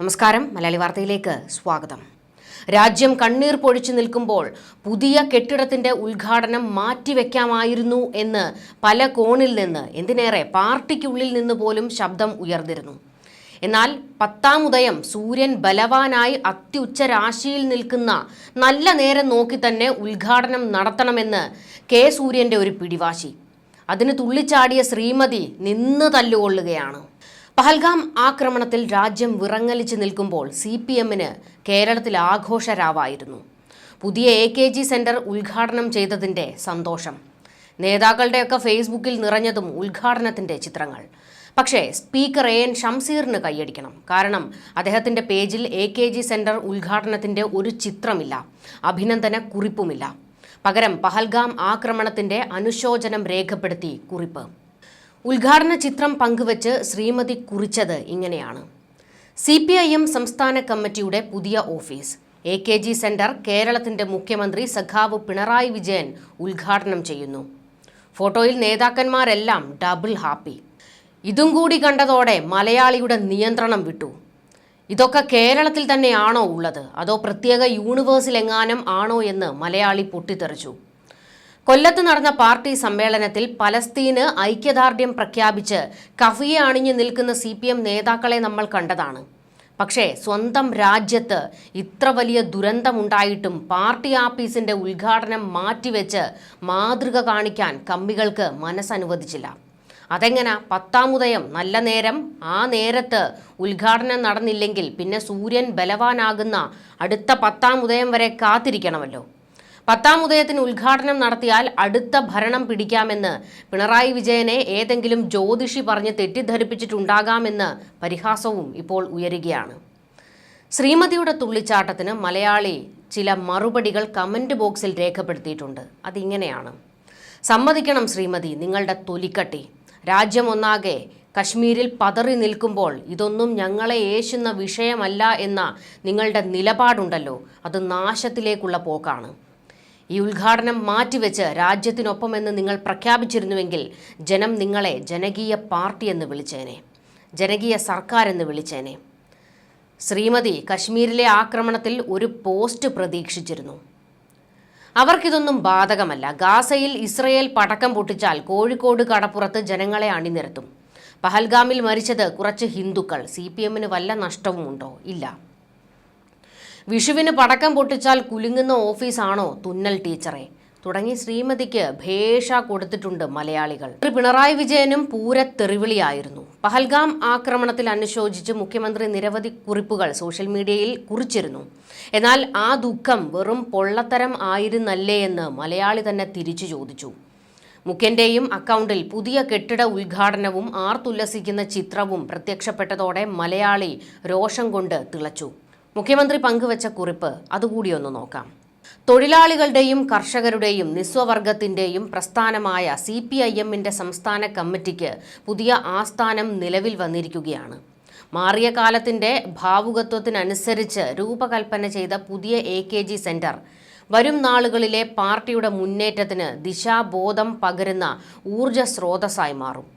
നമസ്കാരം. മലയാളി വാർത്തയിലേക്ക് സ്വാഗതം. രാജ്യം കണ്ണീർ പൊഴിച്ചു നിൽക്കുമ്പോൾ പുതിയ കെട്ടിടത്തിന്റെ ഉദ്ഘാടനം മാറ്റിവെക്കാമായിരുന്നു എന്ന് പല കോണിൽ നിന്ന്, എന്തിനേറെ പാർട്ടിക്കുള്ളിൽ നിന്ന് പോലും ശബ്ദം ഉയർന്നിരുന്നു. എന്നാൽ 10-ാം ഉദയം സൂര്യൻ ബലവാനായി അത്യുച്ചരാശിയിൽ നിൽക്കുന്ന നല്ല നേരം നോക്കി തന്നെ ഉദ്ഘാടനം നടത്തണമെന്ന് കെ സൂര്യന്റെ ഒരു പിടിവാശി. അതിന് തുള്ളിച്ചാടിയ ശ്രീമതി നിന്ന് തല്ലുകൊള്ളുകയാണ്. പഹൽഗാം ആക്രമണത്തിൽ രാജ്യം വിറങ്ങലിച്ച് നിൽക്കുമ്പോൾ CPMന് കേരളത്തിൽ ആഘോഷരാവായിരുന്നു. പുതിയ AKG സെന്റർ ഉദ്ഘാടനം ചെയ്തതിൻ്റെ സന്തോഷം. നേതാക്കളുടെയൊക്കെ ഫേസ്ബുക്കിൽ നിറഞ്ഞതും ഉദ്ഘാടനത്തിൻ്റെ ചിത്രങ്ങൾ. പക്ഷേ സ്പീക്കർ AN ഷംസീറിന് കൈയടിക്കണം. കാരണം അദ്ദേഹത്തിൻ്റെ പേജിൽ AKG സെന്റർ ഉദ്ഘാടനത്തിൻ്റെ ഒരു ചിത്രമില്ല, അഭിനന്ദന കുറിപ്പുമില്ല. പകരം പഹൽഗാം ആക്രമണത്തിൻ്റെ അനുശോചനം രേഖപ്പെടുത്തി കുറിപ്പ്. ഉദ്ഘാടന ചിത്രം പങ്കുവച്ച് ശ്രീമതി കുറിച്ചത് ഇങ്ങനെയാണ്: CPIM സംസ്ഥാന കമ്മിറ്റിയുടെ പുതിയ ഓഫീസ് AKG സെന്റർ കേരളത്തിന്റെ മുഖ്യമന്ത്രി സഖാവ് പിണറായി വിജയൻ ഉദ്ഘാടനം ചെയ്യുന്നു. ഫോട്ടോയിൽ നേതാക്കന്മാരെല്ലാം ഡബിൾ ഹാപ്പി. ഇതും കൂടി കണ്ടതോടെ മലയാളിയുടെ നിയന്ത്രണം വിട്ടു. ഇതൊക്കെ കേരളത്തിൽ തന്നെയാണോ ഉള്ളത്, അതോ പ്രത്യേക യൂണിവേഴ്സിലെങ്ങാനും ആണോ എന്ന് മലയാളി പൊട്ടിത്തെറിച്ചു. കൊല്ലത്ത് നടന്ന പാർട്ടി സമ്മേളനത്തിൽ പലസ്തീന് ഐക്യദാർഢ്യം പ്രഖ്യാപിച്ച് കഫിയെ അണിഞ്ഞു നിൽക്കുന്ന CPM നേതാക്കളെ നമ്മൾ കണ്ടതാണ്. പക്ഷേ സ്വന്തം രാജ്യത്ത് ഇത്ര വലിയ ദുരന്തമുണ്ടായിട്ടും പാർട്ടി ആഫീസിന്റെ ഉദ്ഘാടനം മാറ്റിവെച്ച് മാതൃക കാണിക്കാൻ കമ്മികൾക്ക് മനസ്സനുവദിച്ചില്ല. അതെങ്ങനെ? 10-ാം ഉദയം നല്ല നേരം, ആ നേരത്ത് ഉദ്ഘാടനം നടന്നില്ലെങ്കിൽ പിന്നെ സൂര്യൻ ബലവാനാകുന്ന അടുത്ത 10-ാം ഉദയം വരെ കാത്തിരിക്കണമല്ലോ. 10-ാം ഉദയത്തിന് ഉദ്ഘാടനം നടത്തിയാൽ അടുത്ത ഭരണം പിടിക്കാമെന്ന് പിണറായി വിജയനെ ഏതെങ്കിലും ജ്യോതിഷി പറഞ്ഞ് തെറ്റിദ്ധരിപ്പിച്ചിട്ടുണ്ടാകാമെന്ന് പരിഹാസവും ഇപ്പോൾ ഉയരുകയാണ്. ശ്രീമതിയുടെ തുള്ളിച്ചാട്ടത്തിന് മലയാളി ചില മറുപടികൾ കമന്റ് ബോക്സിൽ രേഖപ്പെടുത്തിയിട്ടുണ്ട്. അതിങ്ങനെയാണ്: സമ്മതിക്കണം ശ്രീമതി, നിങ്ങളുടെ തൊലിക്കട്ടി. രാജ്യം ഒന്നാകെ കശ്മീരിൽ പതറി നിൽക്കുമ്പോൾ ഇതൊന്നും ഞങ്ങളെ ഏശുന്ന വിഷയമല്ല എന്ന നിങ്ങളുടെ നിലപാടുണ്ടല്ലോ, അത് നാശത്തിലേക്കുള്ള പോക്കാണ്. ഈ ഉദ്ഘാടനം മാറ്റിവെച്ച് രാജ്യത്തിനൊപ്പമെന്ന് നിങ്ങൾ പ്രഖ്യാപിച്ചിരുന്നുവെങ്കിൽ ജനം നിങ്ങളെ ജനകീയ പാർട്ടി എന്ന് വിളിച്ചേനെ, ജനകീയ സർക്കാർ എന്ന് വിളിച്ചേനെ. ശ്രീമതി കശ്മീരിലെ ആക്രമണത്തിൽ ഒരു പോസ്റ്റ് പ്രതീക്ഷിച്ചിരുന്നു. അവർക്കിതൊന്നും ബാധകമല്ല. ഗാസയിൽ ഇസ്രയേൽ പടക്കം പൊട്ടിച്ചാൽ കോഴിക്കോട് കടപ്പുറത്ത് ജനങ്ങളെ അണിനിരത്തും. പഹൽഗാമിൽ മരിച്ചത് കുറച്ച് ഹിന്ദുക്കൾ. CPMന് വല്ല നഷ്ടവുമുണ്ടോ? ഇല്ല. വിഷുവിന് പടക്കം പൊട്ടിച്ചാൽ കുലുങ്ങുന്ന ഓഫീസാണോ തുന്നൽ ടീച്ചറെ തുടങ്ങി ശ്രീമതിക്ക് ഭേഷ കൊടുത്തിട്ടുണ്ട് മലയാളികൾ. പിണറായി വിജയനും പൂരത്തെറിവിളിയായിരുന്നു. പഹൽഗാം ആക്രമണത്തിൽ അനുശോചിച്ച് മുഖ്യമന്ത്രി നിരവധി കുറിപ്പുകൾ സോഷ്യൽ മീഡിയയിൽ കുറിച്ചിരുന്നു. എന്നാൽ ആ ദുഃഖം വെറും പൊള്ളത്തരം ആയിരുന്നല്ലേ എന്ന് മലയാളി തന്നെ തിരിച്ചു ചോദിച്ചു. മുഖ്യന്റെയും അക്കൗണ്ടിൽ പുതിയ കെട്ടിട ഉദ്ഘാടനവും ആർത്തുല്ലസിക്കുന്ന ചിത്രവും പ്രത്യക്ഷപ്പെട്ടതോടെ മലയാളി രോഷം കൊണ്ട് തിളച്ചു. മുഖ്യമന്ത്രി പങ്കുവച്ച കുറിപ്പ് അതുകൂടി ഒന്ന് നോക്കാം. തൊഴിലാളികളുടെയും കർഷകരുടെയും നിസ്വവർഗത്തിൻ്റെയും പ്രസ്ഥാനമായ CPIMന്റെ സംസ്ഥാന കമ്മിറ്റിക്ക് പുതിയ ആസ്ഥാനം നിലവിൽ വന്നിരിക്കുകയാണ്. മാറിയ കാലത്തിൻ്റെ ഭാവുകത്വത്തിനനുസരിച്ച് രൂപകൽപ്പന ചെയ്ത പുതിയ AKG സെന്റർ വരും നാളുകളിലെ പാർട്ടിയുടെ മുന്നേറ്റത്തിന് ദിശാബോധം പകരുന്ന ഊർജ സ്രോതസ്സായി മാറും.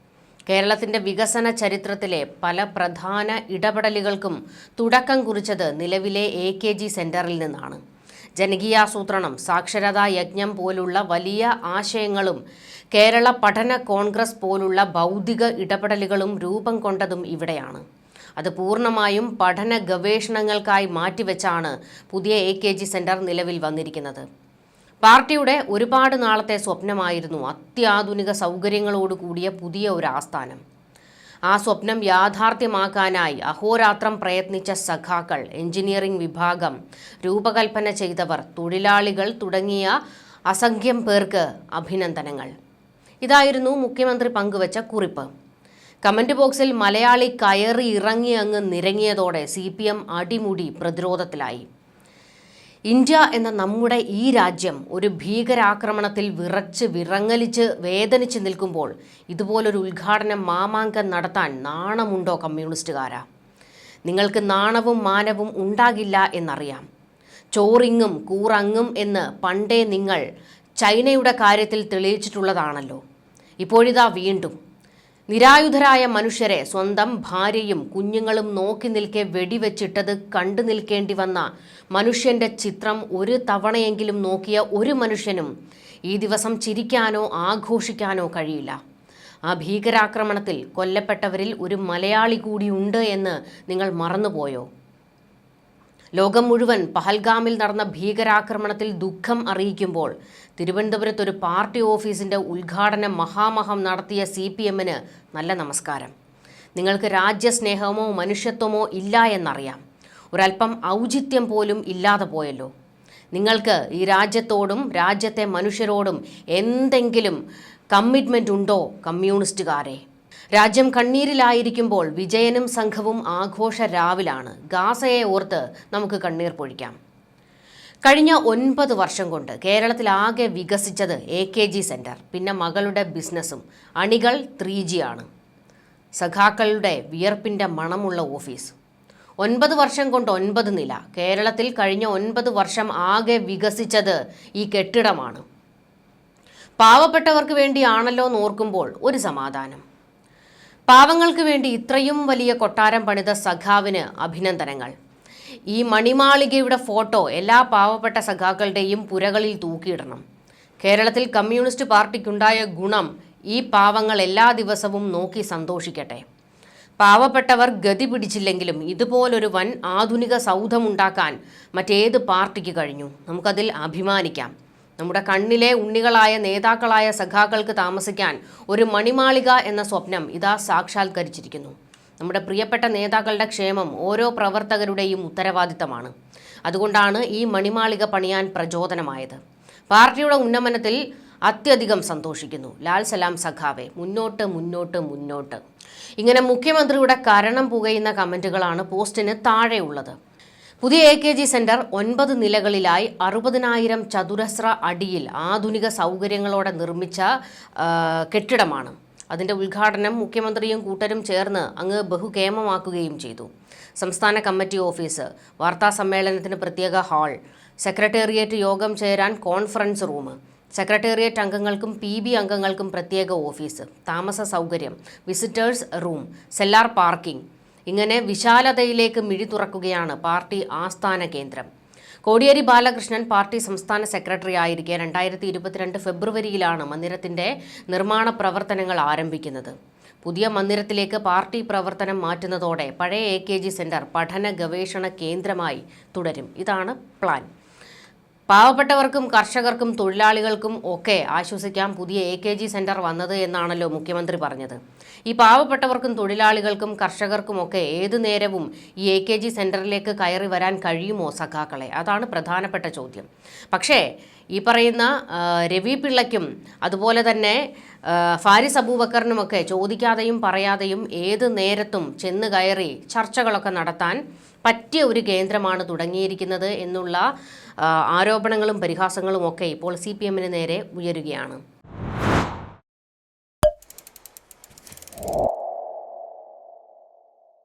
കേരളത്തിൻ്റെ വികസന ചരിത്രത്തിലെ പല പ്രധാന ഇടപെടലുകൾക്കും തുടക്കം കുറിച്ചത് നിലവിലെ AKG സെന്ററിൽ നിന്നാണ്. ജനകീയാസൂത്രണം, സാക്ഷരതാ യജ്ഞം പോലുള്ള വലിയ ആശയങ്ങളും കേരള പഠന കോൺഗ്രസ് പോലുള്ള ബൗദ്ധിക ഇടപെടലുകളും രൂപം കൊണ്ടതും ഇവിടെയാണ്. അത് പൂർണ്ണമായും പഠന ഗവേഷണങ്ങൾക്കായി മാറ്റിവെച്ചാണ് പുതിയ AKG സെന്റർ നിലവിൽ വന്നിരിക്കുന്നത്. പാർട്ടിയുടെ ഒരുപാട് നാളത്തെ സ്വപ്നമായിരുന്നു അത്യാധുനിക സൗകര്യങ്ങളോട് കൂടിയ പുതിയ ഒരു ആസ്ഥാനം. ആ സ്വപ്നം യാഥാർത്ഥ്യമാക്കാനായി അഹോരാത്രം പ്രയത്നിച്ച സഖാക്കൾ, എഞ്ചിനീയറിംഗ് വിഭാഗം രൂപകൽപ്പന ചെയ്തവർ, തൊഴിലാളികൾ തുടങ്ങിയ അസംഖ്യം പേർക്ക് അഭിനന്ദനങ്ങൾ. ഇതായിരുന്നു മുഖ്യമന്ത്രി പങ്കുവച്ച കുറിപ്പ്. കമന്റ് ബോക്സിൽ മലയാളി കയറി ഇറങ്ങി അങ്ങ് നിരങ്ങിയതോടെ CPM അടിമുടി പ്രതിരോധത്തിലായി. ഇന്ത്യ എന്ന നമ്മുടെ ഈ രാജ്യം ഒരു ഭീകരാക്രമണത്തിൽ വിറങ്ങലിച്ച് വേദനിച്ച് നിൽക്കുമ്പോൾ ഇതുപോലൊരു ഉദ്ഘാടനം മാമാങ്കം നടത്താൻ നാണമുണ്ടോ കമ്മ്യൂണിസ്റ്റുകാരാ? നിങ്ങൾക്ക് നാണവും മാനവും ഉണ്ടാകില്ല എന്നറിയാം. ചോറിങ്ങും കൂറങ്ങും എന്ന് പണ്ടേ നിങ്ങൾ ചൈനയുടെ കാര്യത്തിൽ തെളിയിച്ചിട്ടുള്ളതാണല്ലോ. ഇപ്പോഴിതാ വീണ്ടും നിരായുധരായ മനുഷ്യരെ സ്വന്തം ഭാര്യയും കുഞ്ഞുങ്ങളും നോക്കി നിൽക്കെ വെടിവെച്ചിട്ടത് കണ്ടു നിൽക്കേണ്ടി വന്ന മനുഷ്യന്റെ ചിത്രം ഒരു തവണയെങ്കിലും നോക്കിയ ഒരു മനുഷ്യനും ഈ ദിവസം ചിരിക്കാനോ ആഘോഷിക്കാനോ കഴിയില്ല. ആ ഭീകരാക്രമണത്തിൽ കൊല്ലപ്പെട്ടവരിൽ ഒരു മലയാളി കൂടിയുണ്ട് എന്ന് നിങ്ങൾ മറന്നുപോയോ? ലോകം മുഴുവൻ പഹൽഗാമിൽ നടന്ന ഭീകരാക്രമണത്തിൽ ദുഃഖം അറിയിക്കുമ്പോൾ തിരുവനന്തപുരത്ത് ഒരു പാർട്ടി ഓഫീസിൻ്റെ ഉദ്ഘാടന മഹാമഹം നടത്തിയ CPM-ന് നല്ല നമസ്കാരം. നിങ്ങൾക്ക് രാജ്യസ്നേഹമോ മനുഷ്യത്വമോ ഇല്ല എന്നറിയാം. ഒരല്പം ഔചിത്യം പോലും ഇല്ലാതെ പോയല്ലോ. നിങ്ങൾക്ക് ഈ രാജ്യത്തോടും രാജ്യത്തെ മനുഷ്യരോടും എന്തെങ്കിലും കമ്മിറ്റ്മെൻ്റ് ഉണ്ടോ കമ്മ്യൂണിസ്റ്റുകാരെ? രാജ്യം കണ്ണീരിലായിരിക്കുമ്പോൾ വിജയനും സംഘവും ആഘോഷ രാവിലാണ്. ഗാസയെ ഓർത്ത് നമുക്ക് കണ്ണീർ പൊഴിക്കാം. കഴിഞ്ഞ 9 വർഷം കൊണ്ട് കേരളത്തിലാകെ വികസിച്ചത് AKG സെൻറ്റർ, പിന്നെ മകളുടെ ബിസിനസ്സും. അണികൾ 3G ആണ്. സഖാക്കളുടെ വിയർപ്പിൻ്റെ മണമുള്ള ഓഫീസ്. 9 വർഷം കൊണ്ട് 9 നില. കേരളത്തിൽ കഴിഞ്ഞ 9 വർഷം ആകെ വികസിച്ചത് ഈ കെട്ടിടമാണ്. പാവപ്പെട്ടവർക്ക് വേണ്ടിയാണല്ലോ നോർക്കുമ്പോൾ ഒരു സമാധാനം. പാവങ്ങൾക്ക് വേണ്ടി ഇത്രയും വലിയ കൊട്ടാരം പണിത സഖാവിന് അഭിനന്ദനങ്ങൾ. ഈ മണിമാളികയുടെ ഫോട്ടോ എല്ലാ പാവപ്പെട്ട സഖാക്കളുടെയും പുരകളിൽ തൂക്കിയിടണം. കേരളത്തിൽ കമ്മ്യൂണിസ്റ്റ് പാർട്ടിക്കുണ്ടായ ഗുണം ഈ പാവങ്ങൾ എല്ലാ ദിവസവും നോക്കി സന്തോഷിക്കട്ടെ. പാവപ്പെട്ടവർ ഗതി പിടിച്ചില്ലെങ്കിലും ഇതുപോലൊരു വൻ ആധുനിക സൗധമുണ്ടാക്കാൻ മറ്റേത് പാർട്ടിക്ക് കഴിഞ്ഞു? നമുക്കതിൽ അഭിമാനിക്കാം. നമ്മുടെ കണ്ണിലെ ഉണ്ണികളായ നേതാക്കളായ സഖാക്കൾക്ക് താമസിക്കാൻ ഒരു മണിമാളിക എന്ന സ്വപ്നം ഇതാ സാക്ഷാത്കരിച്ചിരിക്കുന്നു. നമ്മുടെ പ്രിയപ്പെട്ട നേതാക്കളുടെ ക്ഷേമം ഓരോ പ്രവർത്തകരുടെയും ഉത്തരവാദിത്തമാണ്. അതുകൊണ്ടാണ് ഈ മണിമാളിക പണിയാൻ പ്രചോദനമായത്. പാർട്ടിയുടെ ഉന്നമനത്തിൽ അത്യധികം സന്തോഷിക്കുന്നു. ലാൽ സലാം സഖാവെ, മുന്നോട്ട് മുന്നോട്ട് മുന്നോട്ട്. ഇങ്ങനെ മുഖ്യമന്ത്രിയുടെ കരണം പുകയുന്ന കമൻറ്റുകളാണ് പോസ്റ്റിന് താഴെയുള്ളത്. പുതിയ AKG സെൻറ്റർ 9 നിലകളിലായി 60,000 ചതുരശ്ര അടിയിൽ ആധുനിക സൗകര്യങ്ങളോടെ നിർമ്മിച്ച കെട്ടിടമാണ്. അതിൻ്റെ ഉദ്ഘാടനം മുഖ്യമന്ത്രിയും കൂട്ടരും ചേർന്ന് അങ്ങ് ബഹുകേമമാക്കുകയും ചെയ്തു. സംസ്ഥാന കമ്മിറ്റി ഓഫീസ്, വാർത്താ സമ്മേളനത്തിന് പ്രത്യേക ഹാൾ, സെക്രട്ടേറിയറ്റ് യോഗം ചേരാൻ കോൺഫറൻസ് റൂം, സെക്രട്ടേറിയറ്റ് അംഗങ്ങൾക്കും PB അംഗങ്ങൾക്കും പ്രത്യേക ഓഫീസ്, താമസ സൗകര്യം, വിസിറ്റേഴ്സ് റൂം, സെല്ലാർ പാർക്കിംഗ്. ഇങ്ങനെ വിശാലതയിലേക്ക് മിഴി തുറക്കുകയാണ് പാർട്ടി ആസ്ഥാന കേന്ദ്രം. കോടിയേരി ബാലകൃഷ്ണൻ പാർട്ടി സംസ്ഥാന സെക്രട്ടറി ആയിരിക്കെ 2022 ഫെബ്രുവരിയിലാണ് മന്ദിരത്തിൻ്റെ നിർമ്മാണ പ്രവർത്തനങ്ങൾ ആരംഭിക്കുന്നത്. പുതിയ മന്ദിരത്തിലേക്ക് പാർട്ടി പ്രവർത്തനം മാറ്റുന്നതോടെ പഴയ AKG സെൻറ്റർ പഠന ഗവേഷണ കേന്ദ്രമായി തുടരും. ഇതാണ് പ്ലാൻ. പാവപ്പെട്ടവർക്കും കർഷകർക്കും തൊഴിലാളികൾക്കും ഒക്കെ ആശ്വസിക്കാം പുതിയ AKG സെൻറ്റർ വന്നത് എന്നാണല്ലോ മുഖ്യമന്ത്രി പറഞ്ഞത്. ഈ പാവപ്പെട്ടവർക്കും തൊഴിലാളികൾക്കും കർഷകർക്കുമൊക്കെ ഏതു നേരവും ഈ AKG സെൻറ്ററിലേക്ക് കയറി വരാൻ കഴിയുമോ സഖാക്കളെ? അതാണ് പ്രധാനപ്പെട്ട ചോദ്യം. പക്ഷേ ഈ പറയുന്ന രവി പിള്ളയ്ക്കും അതുപോലെ തന്നെ ഫാരിസ് അബൂബക്കറിനുമൊക്കെ ചോദിക്കാതെയും പറയാതെയും ഏത് നേരത്തും ചെന്ന് കയറി ചർച്ചകളൊക്കെ നടത്താൻ പറ്റിയ ഒരു കേന്ദ്രമാണ് തുടങ്ങിയിരിക്കുന്നത് എന്നുള്ള ആരോപണങ്ങളും പരിഹാസങ്ങളും ഒക്കെ ഇപ്പോൾ CPM-ന് നേരെ ഉയരുകയാണ്.